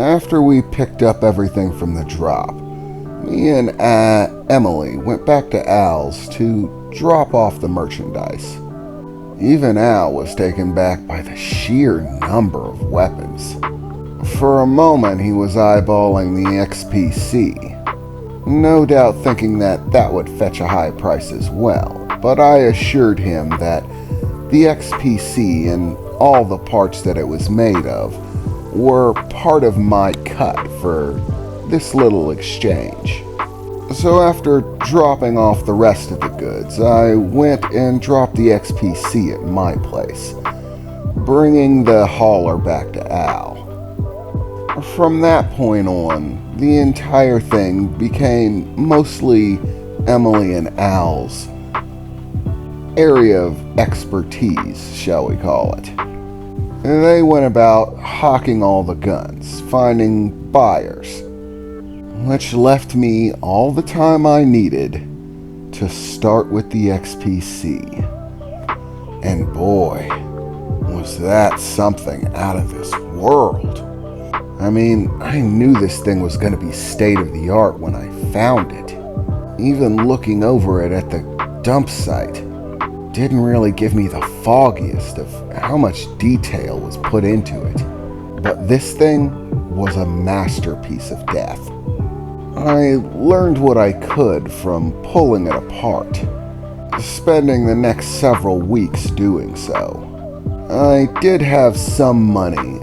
After we picked up everything from the drop, me and Emily went back to Al's to drop off the merchandise. Even Al was taken back by the sheer number of weapons. For a moment, he was eyeballing the XPC, no doubt thinking that that would fetch a high price as well, but I assured him that the XPC and all the parts that it was made of were part of my cut for this little exchange. So after dropping off the rest of the goods, I went and dropped the XPC at my place, bringing the hauler back to Al. From that point on, the entire thing became mostly Emily and Al's area of expertise, shall we call it. They went about hawking all the guns, finding buyers, which left me all the time I needed to start with the XPC. And boy, was that something out of this world. I mean, I knew this thing was going to be state-of-the-art when I found it. Even looking over it at the dump site didn't really give me the foggiest of how much detail was put into it. But this thing was a masterpiece of death. I learned what I could from pulling it apart, spending the next several weeks doing so. I did have some money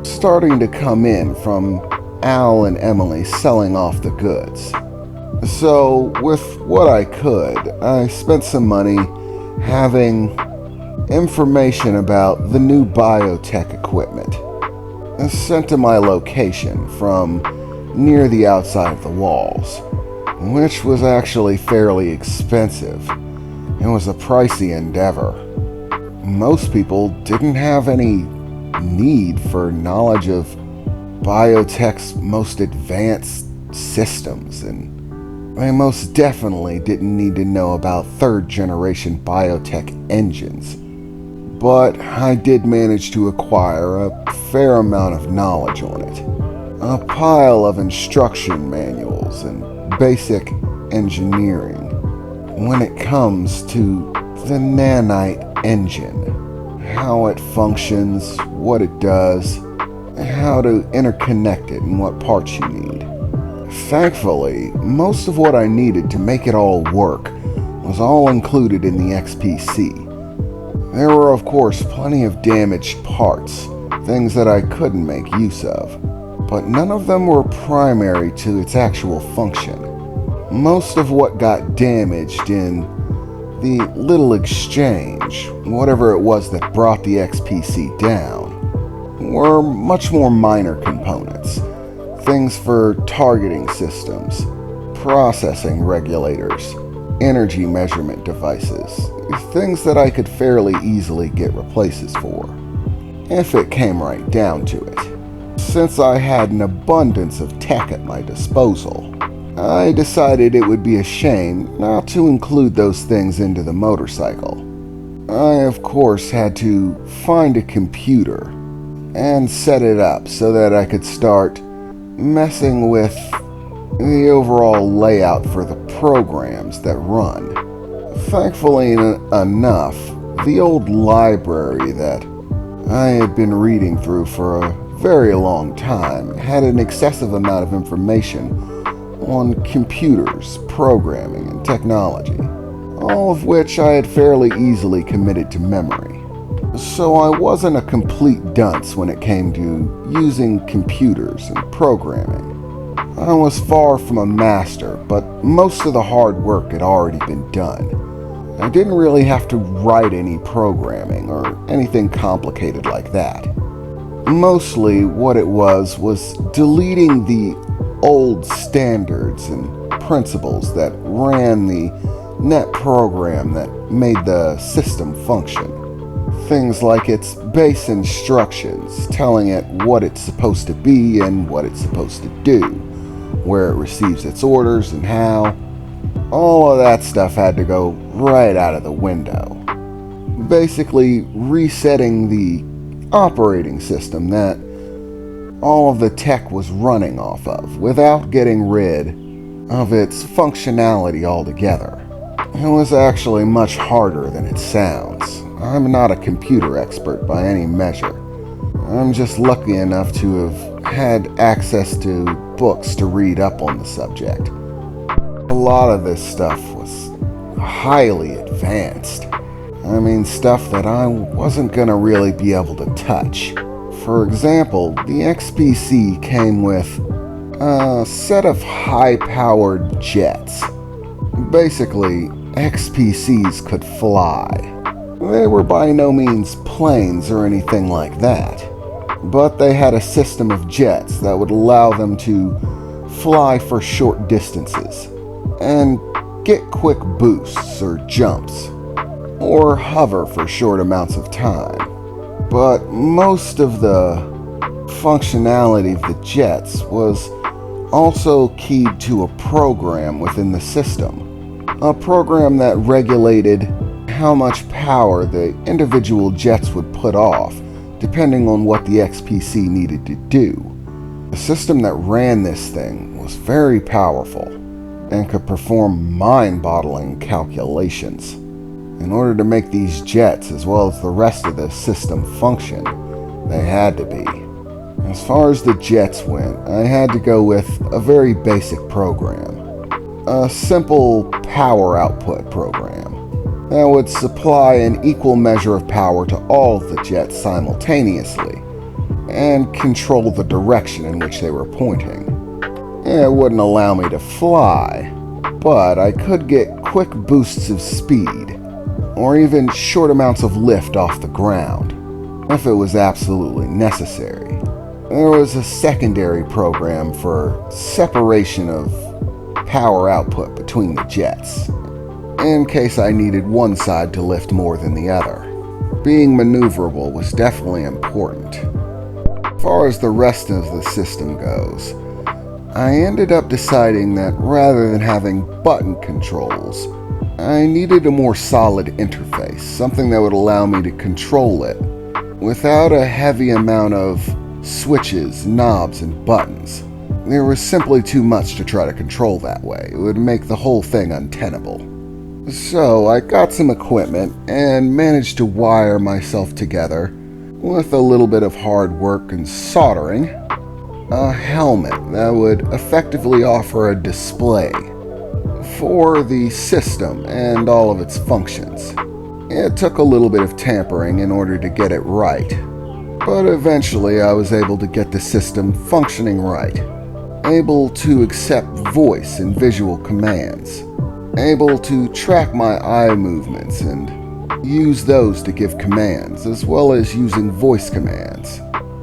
starting to come in from Al and Emily selling off the goods. So, with what I could, I spent some money having information about the new biotech equipment sent to my location from near the outside of the walls, which was actually fairly expensive. It was a pricey endeavor. Most people didn't have any need for knowledge of biotech's most advanced systems, and I most definitely didn't need to know about third-generation biotech engines. But I did manage to acquire a fair amount of knowledge on it. A pile of instruction manuals and basic engineering when it comes to the nanite engine. How it functions, what it does, how to interconnect it, and what parts you need. Thankfully, most of what I needed to make it all work was all included in the XPC. There were, of course, plenty of damaged parts, things that I couldn't make use of, but none of them were primary to its actual function. Most of what got damaged in the little exchange, whatever it was that brought the XPC down, were much more minor components. Things for targeting systems, processing regulators, energy measurement devices, things that I could fairly easily get replaces for, if it came right down to it. Since I had an abundance of tech at my disposal, I decided it would be a shame not to include those things into the motorcycle. I, of course, had to find a computer and set it up so that I could start messing with the overall layout for the programs that run. Thankfully enough, the old library that I had been reading through for a very long time had an excessive amount of information on computers, programming, and technology, all of which I had fairly easily committed to memory. So I wasn't a complete dunce when it came to using computers and programming. I was far from a master, but most of the hard work had already been done. I didn't really have to write any programming or anything complicated like that. Mostly what it was deleting the old standards and principles that ran the net program that made the system function. Things like its base instructions, telling it what it's supposed to be and what it's supposed to do, where it receives its orders and how. All of that stuff had to go right out of the window. Basically resetting the operating system that all of the tech was running off of without getting rid of its functionality altogether. It was actually much harder than it sounds. I'm not a computer expert by any measure. I'm just lucky enough to have had access to books to read up on the subject. A lot of this stuff was highly advanced. I mean, stuff that I wasn't gonna really be able to touch. For example, the XPC came with a set of high-powered jets. Basically, XPCs could fly. They were by no means planes or anything like that, but they had a system of jets that would allow them to fly for short distances and get quick boosts or jumps, or hover for short amounts of time. But most of the functionality of the jets was also keyed to a program within the system. A program that regulated how much power the individual jets would put off, depending on what the XPC needed to do. The system that ran this thing was very powerful and could perform mind-boggling calculations. In order to make these jets, as well as the rest of the system, function, they had to be. As far as the jets went, I had to go with a very basic program. A simple power output program that would supply an equal measure of power to all of the jets simultaneously and control the direction in which they were pointing. It wouldn't allow me to fly, but I could get quick boosts of speed or even short amounts of lift off the ground if it was absolutely necessary. There was a secondary program for separation of power output between the jets, in case I needed one side to lift more than the other. Being maneuverable was definitely important. As far as the rest of the system goes, I ended up deciding that rather than having button controls, I needed a more solid interface, something that would allow me to control it without a heavy amount of switches, knobs, and buttons. There was simply too much to try to control that way. It would make the whole thing untenable. So I got some equipment and managed to wire myself together, with a little bit of hard work and soldering, a helmet that would effectively offer a display for the system and all of its functions. It took a little bit of tampering in order to get it right, but eventually I was able to get the system functioning right, able to accept voice and visual commands, able to track my eye movements and use those to give commands, as well as using voice commands.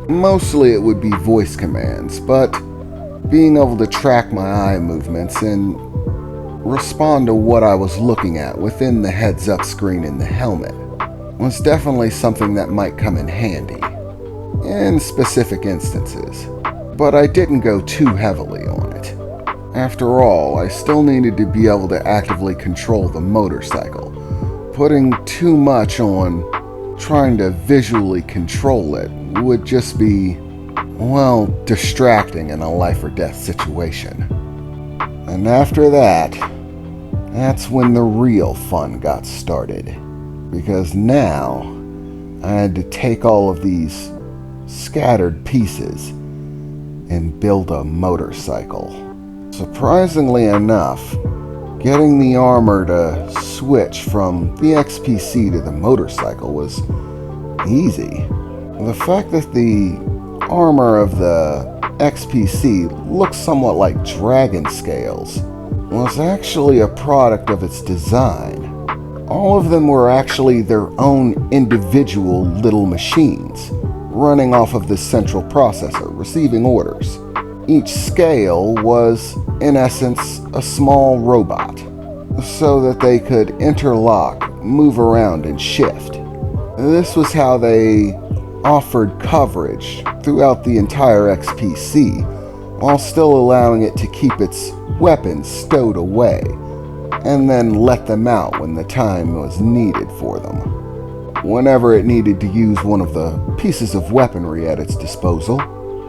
Mostly it would be voice commands, but being able to track my eye movements and respond to what I was looking at within the heads-up screen in the helmet was definitely something that might come in handy in specific instances, but I didn't go too heavily on it. After all, I still needed to be able to actively control the motorcycle. Putting too much on trying to visually control it would just be, well, distracting in a life or death situation. And after that, that's when the real fun got started. Because now, I had to take all of these scattered pieces and build a motorcycle. Surprisingly enough, getting the armor to switch from the XPC to the motorcycle was easy. The fact that the armor of the XPC looks somewhat like dragon scales was actually a product of its design. All of them were actually their own individual little machines, running off of this central processor, receiving orders. Each scale was, in essence, a small robot, so that they could interlock, move around, and shift. This was how they offered coverage throughout the entire XPC, while still allowing it to keep its weapons stowed away, and then let them out when the time was needed for them. Whenever it needed to use one of the pieces of weaponry at its disposal,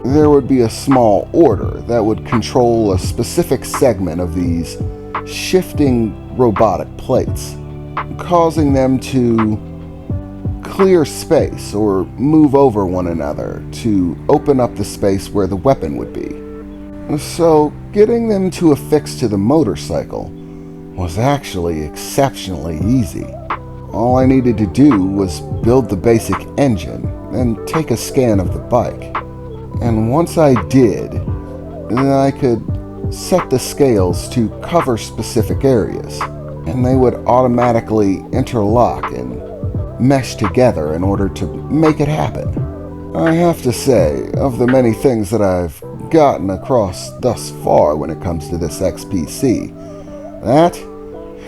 there would be a small order that would control a specific segment of these shifting robotic plates, causing them to clear space or move over one another to open up the space where the weapon would be. So, getting them to affix to the motorcycle was actually exceptionally easy. All I needed to do was build the basic engine and take a scan of the bike. And once I did, I could set the scales to cover specific areas, and they would automatically interlock and mesh together in order to make it happen. I have to say, of the many things that I've gotten across thus far when it comes to this XPC, that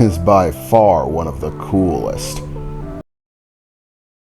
is by far one of the coolest.